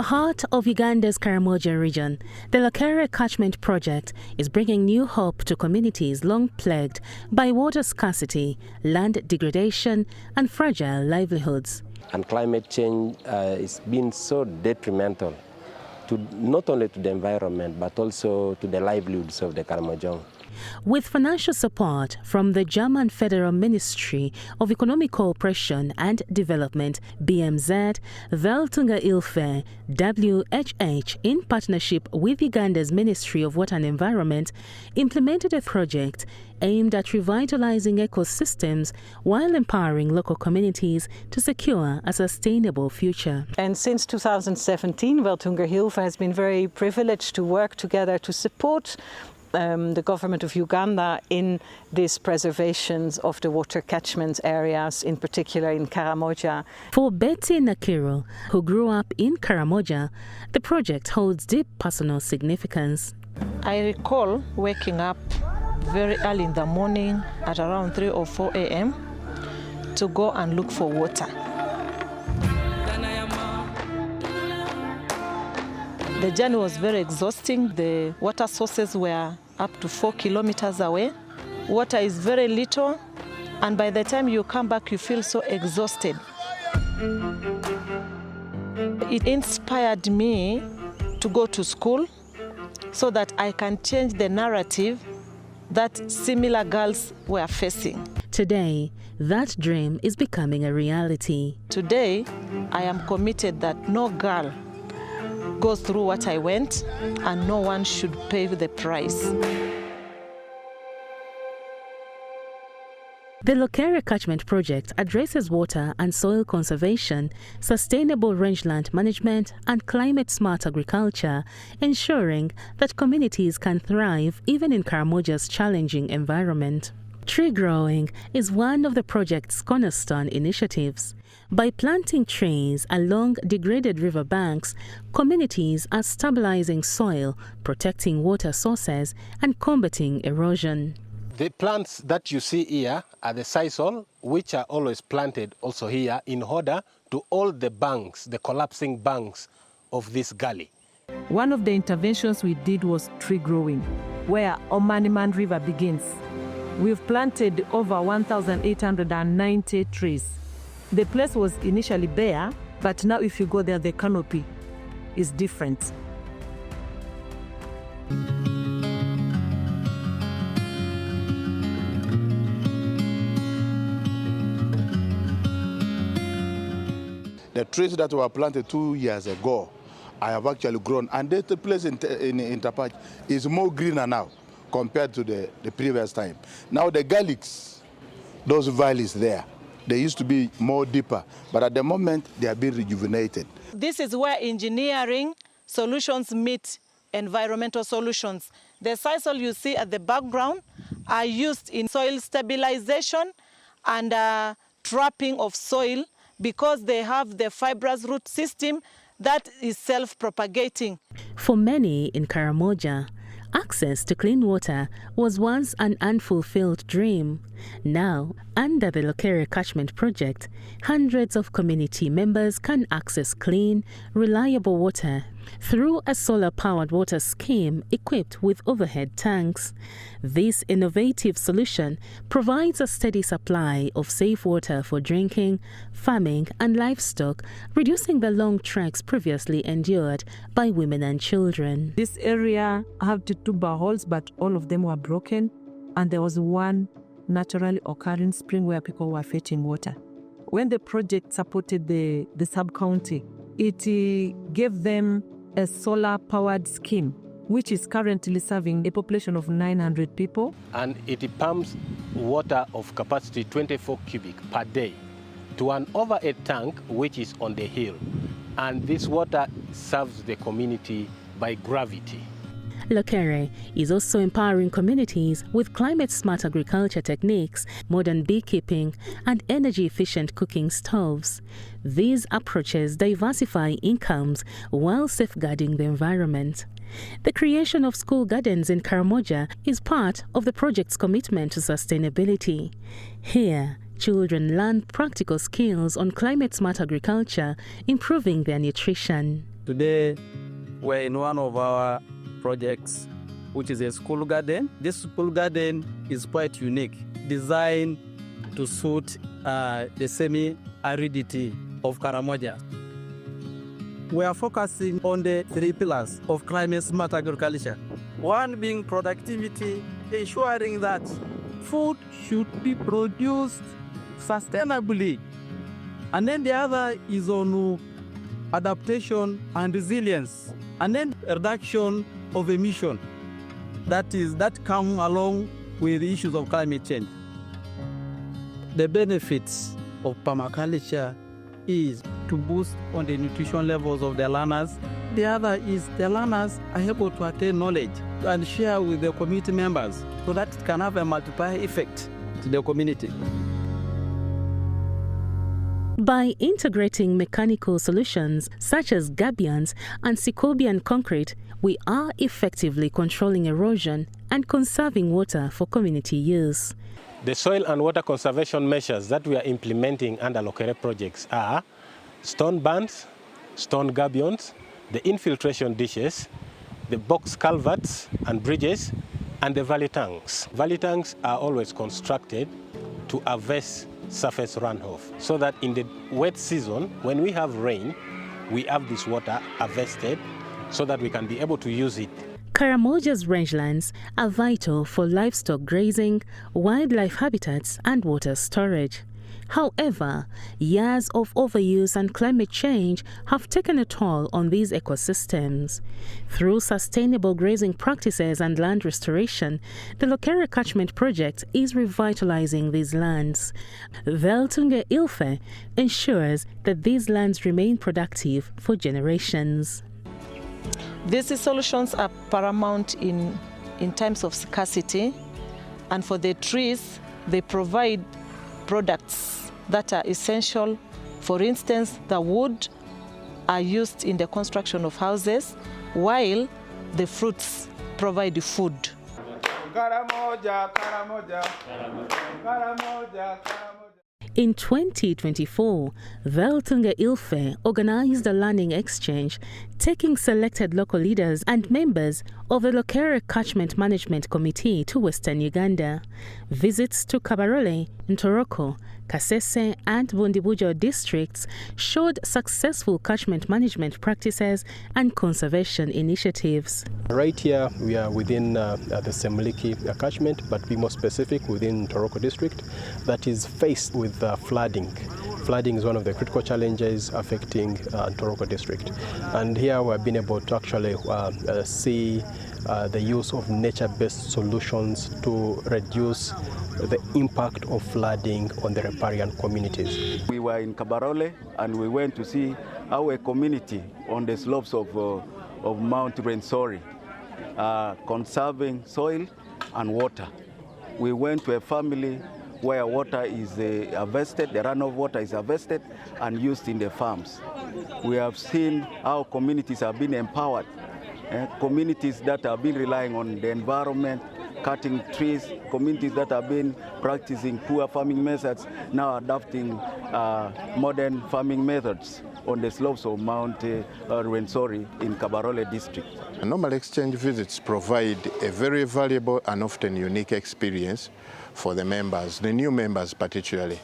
In the heart of Uganda's Karamoja region, the Lokere Catchment project is bringing new hope to communities long plagued by water scarcity, land degradation, and fragile livelihoods. And climate change is been so detrimental to not only to the environment but also to the livelihoods of the Karamoja. With financial support from the German Federal Ministry of Economic Cooperation and Development, BMZ, Lokere WHH, in partnership with Uganda's Ministry of Water and Environment, implemented a project aimed at revitalizing ecosystems while empowering local communities to secure a sustainable future. And since 2017, Lokere has been very privileged to work together to support the government of Uganda in these preservations of the water catchment areas, in particular in Karamoja. For Betty Nakiro, who grew up in Karamoja, the project holds deep personal significance. I recall waking up very early in the morning at around 3 or 4 a.m. to go and look for water. The journey was very exhausting. The water sources were up to 4 kilometers away. Water is very little, and by the time you come back, you feel so exhausted. It inspired me to go to school so that I can change the narrative that similar girls were facing. Today, that dream is becoming a reality. Today, I am committed that no girl goes through what I went, and no one should pay the price. The Lokere Catchment project addresses water and soil conservation, sustainable rangeland management, and climate-smart agriculture, ensuring that communities can thrive even in Karamoja's challenging environment. Tree growing is one of the project's cornerstone initiatives. By planting trees along degraded riverbanks, communities are stabilizing soil, protecting water sources, and combating erosion. The plants that you see here are the sisal, which are always planted also here in order to hold the banks, the collapsing banks of this gully. One of the interventions we did was tree growing, where Omaniman River begins. We've planted over 1,890 trees. The place was initially bare, but now if you go there, the canopy is different. The trees that were planted 2 years ago, I have actually grown, and the place in Tapach is more greener now compared to the previous time. Now the garlics, those valleys there, they used to be more deeper, but at the moment they are being rejuvenated. This is where engineering solutions meet environmental solutions. The sisal you see at the background are used in soil stabilization and trapping of soil because they have the fibrous root system that is self-propagating. For many in Karamoja, access to clean water was once an unfulfilled dream. Now, under the Lokere Catchment project, hundreds of community members can access clean, reliable water through a solar-powered water scheme equipped with overhead tanks. This innovative solution provides a steady supply of safe water for drinking, farming, and livestock, reducing the long treks previously endured by women and children. This area had 2 boreholes, but all of them were broken, and there was one naturally occurring spring where people were fetching water. When the project supported the sub-county, it gave them a solar-powered scheme, which is currently serving a population of 900 people. And it pumps water of capacity 24 cubic per day to an overhead tank which is on the hill. And this water serves the community by gravity. Lokere is also empowering communities with climate-smart agriculture techniques, modern beekeeping, and energy-efficient cooking stoves. These approaches diversify incomes while safeguarding the environment. The creation of school gardens in Karamoja is part of the project's commitment to sustainability. Here, children learn practical skills on climate-smart agriculture, improving their nutrition. Today, we're in one of our projects, which is a school garden. This school garden is quite unique, designed to suit the semi-aridity of Karamoja. We are focusing on the 3 pillars of climate-smart agriculture. One being productivity, ensuring that food should be produced sustainably. And then the other is on adaptation and resilience. And then reduction of emission that come along with the issues of climate change. The benefits of permaculture is to boost on the nutrition levels of the learners. The other is the learners are able to attain knowledge and share with the community members so that it can have a multiplier effect to the community. By integrating mechanical solutions such as gabions and Secobian concrete, we are effectively controlling erosion and conserving water for community use. The soil and water conservation measures that we are implementing under Lokere projects are stone bands, stone gabions, the infiltration dishes, the box culverts and bridges, and the valley tanks. Valley tanks are always constructed to arrest surface runoff, so that in the wet season, when we have rain, we have this water harvested so that we can be able to use it. Karamoja's rangelands are vital for livestock grazing, wildlife habitats, and water storage. However, years of overuse and climate change have taken a toll on these ecosystems. Through sustainable grazing practices and land restoration, the Lokere Catchment project is revitalizing these lands. Veltunge Ilfe ensures that these lands remain productive for generations. These solutions are paramount in times of scarcity, and for the trees, they provide products that are essential. For instance, the wood are used in the construction of houses, while the fruits provide the food. Karamoja, Karamoja, Karamoja, Karamoja. In 2024, Veltunge Ilfe organized a learning exchange, taking selected local leaders and members of the Lokere Catchment Management Committee to Western Uganda. Visits to Kabarole, Ntoroko, Kasese and Bundibujo districts showed successful catchment management practices and conservation initiatives. Right here we are within the Semliki catchment, but be more specific within Ntoroko district that is faced with flooding. Flooding is one of the critical challenges affecting Ntoroko district. And here we've been able to actually see the use of nature-based solutions to reduce the impact of flooding on the riparian communities. We were in Kabarole and we went to see our community on the slopes of Mount Rwenzori, conserving soil and water. We went to a family where water is harvested, the runoff water is harvested and used in the farms. We have seen how communities have been empowered, communities that have been relying on the environment, cutting trees, communities that have been practicing poor farming methods, now adopting modern farming methods on the slopes of Mount Rwenzori in Kabarole district. Normal exchange visits provide a very valuable and often unique experience for the members, the new members particularly,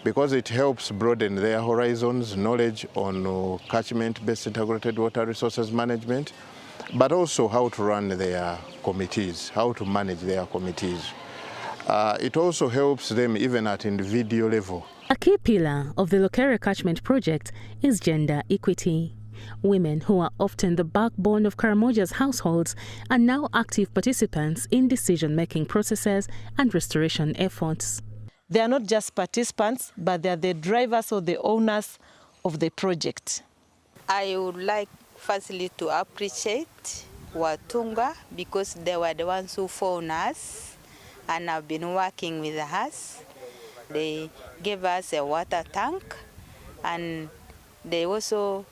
because it helps broaden their horizons, knowledge on catchment-based integrated water resources management, but also how to run their committees, how to manage their committees. It also helps them even at individual level. A key pillar of the Lokere Catchment project is gender equity. Women, who are often the backbone of Karamoja's households, are now active participants in decision-making processes and restoration efforts. They are not just participants, but they are the drivers or the owners of the project. I would like firstly to appreciate Watunga because they were the ones who found us and have been working with us. They gave us a water tank and they also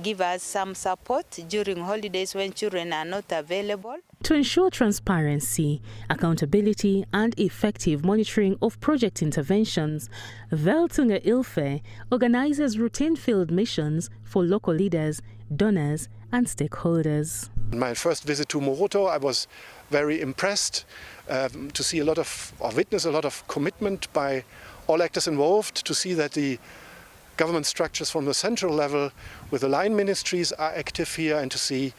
give us some support during holidays when children are not available. To ensure transparency, accountability and effective monitoring of project interventions, Veltunge Ilfe organizes routine field missions for local leaders donors and stakeholders. My first visit to Moroto, I was very impressed to see witness a lot of commitment by all actors involved, to see that the government structures from the central level with the line ministries are active here, and to see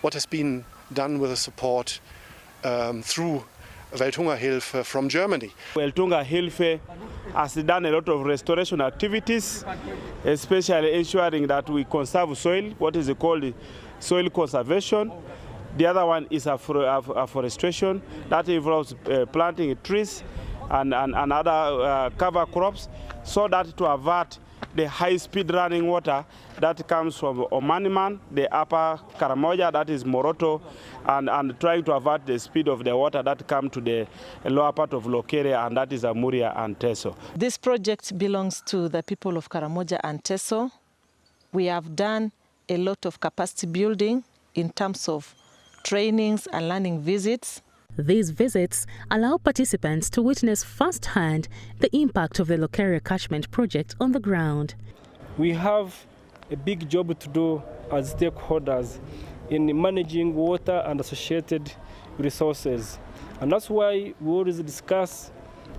what has been done with the support through Welthungerhilfe from Germany. Welthungerhilfe has done a lot of restoration activities, especially ensuring that we conserve soil, what is called soil conservation. The other one is afforestation, that involves planting trees and other cover crops, so that to avert the high-speed running water that comes from Omaniman, the upper Karamoja, that is Moroto, and trying to avert the speed of the water that comes to the lower part of Lokere, and that is Amuria and Teso. This project belongs to the people of Karamoja and Teso. We have done a lot of capacity building in terms of trainings and learning visits. These visits allow participants to witness firsthand the impact of the Lokere Catchment project on the ground. We have a big job to do as stakeholders in managing water and associated resources. And that's why we always discuss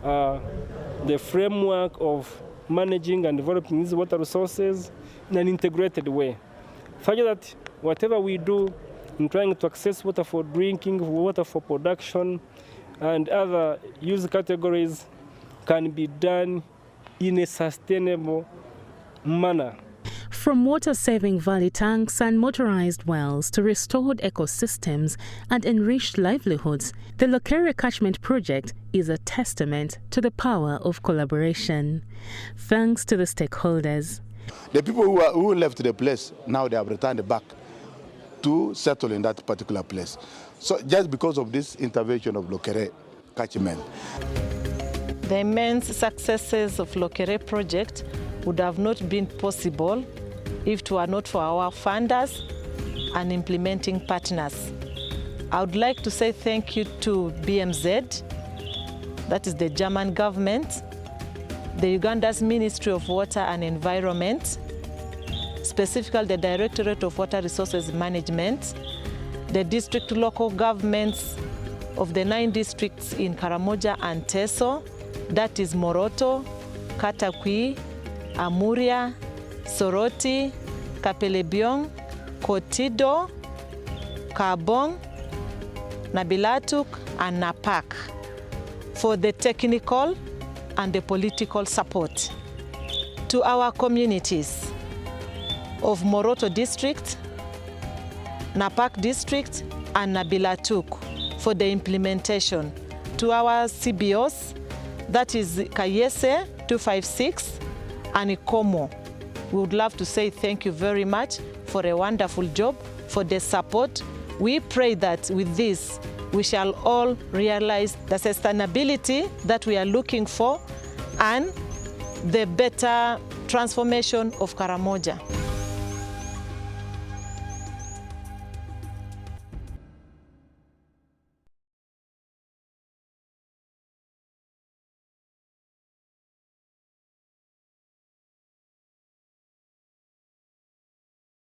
the framework of managing and developing these water resources in an integrated way, such that whatever we do in trying to access water for drinking, water for production, and other use categories can be done in a sustainable manner. From water-saving valley tanks and motorized wells to restored ecosystems and enriched livelihoods, the Lokere Catchment project is a testament to the power of collaboration. Thanks to the stakeholders. The people who left the place, now they have returned back to settle in that particular place. So just because of this intervention of Lokere Catchment. The immense successes of Lokere project would have not been possible if it were not for our funders and implementing partners. I would like to say thank you to BMZ, that is the German government, the Uganda's Ministry of Water and Environment, specifically the Directorate of Water Resources Management, the district local governments of the 9 districts in Karamoja and Teso, that is Moroto, Katakwi, Amuria, Soroti, Kapelebiong, Kotido, Kabong, Nabilatuk, and Napak for the technical and the political support. To our communities of Moroto District, Napak District, and Nabilatuk for the implementation. To our CBOs, that is Kayese 256 and Ikomo. We would love to say thank you very much for a wonderful job, for the support. We pray that with this, we shall all realize the sustainability that we are looking for and the better transformation of Karamoja.